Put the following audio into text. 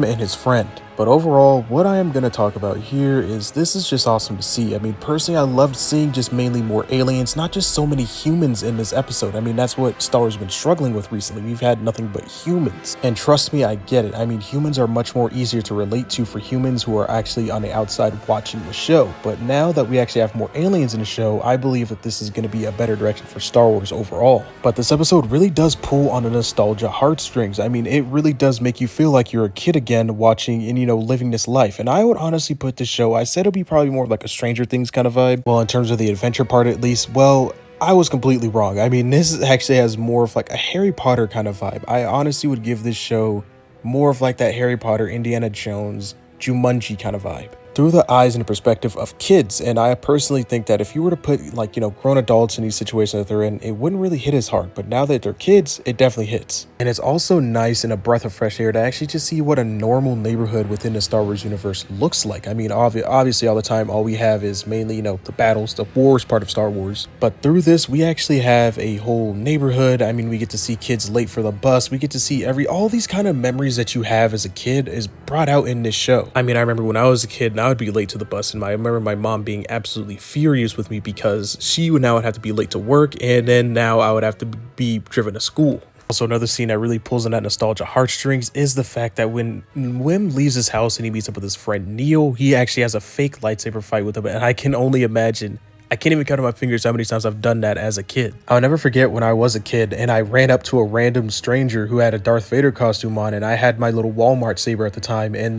and his friend. But overall, what I am going to talk about here is this is just awesome to see. I mean, personally, I loved seeing just mainly more aliens, not just so many humans in this episode. I mean, that's what Star Wars has been struggling with recently. We've had nothing but humans. And trust me, I get it. I mean, humans are much more easier to relate to for humans who are actually on the outside watching the show. But now that we actually have more aliens in the show, I believe that this is going to be a better direction for Star Wars overall. But this episode really does pull on the nostalgia heartstrings. I mean, it really does make you feel like you're a kid again watching and, living this life. And I would honestly put this show, I said it'll be probably more like a Stranger Things kind of vibe. Well, in terms of the adventure part at least, well, I was completely wrong. I mean, this actually has more of like a Harry Potter kind of vibe. I honestly would give this show more of like that Harry Potter, Indiana Jones, Jumanji kind of vibe, through the eyes and the perspective of kids. And I personally think that if you were to put like, grown adults in these situations that they're in, it wouldn't really hit as hard. But now that they're kids, it definitely hits. And it's also nice and a breath of fresh air to actually just see what a normal neighborhood within the Star Wars universe looks like. I mean, obviously all the time, all we have is mainly, the battles, the wars part of Star Wars. But through this, we actually have a whole neighborhood. I mean, we get to see kids late for the bus. We get to see all these kind of memories that you have as a kid is brought out in this show. I mean, I remember when I was a kid, I would be late to the bus, and I remember my mom being absolutely furious with me because she would now have to be late to work, and then now I would have to be driven to school. Also, another scene that really pulls on that nostalgia heartstrings is the fact that when Wim leaves his house and he meets up with his friend Neil, he actually has a fake lightsaber fight with him, and I can only imagine, I can't even count on my fingers how many times I've done that as a kid. I'll never forget when I was a kid and I ran up to a random stranger who had a Darth Vader costume on, and I had my little Walmart saber at the time, and then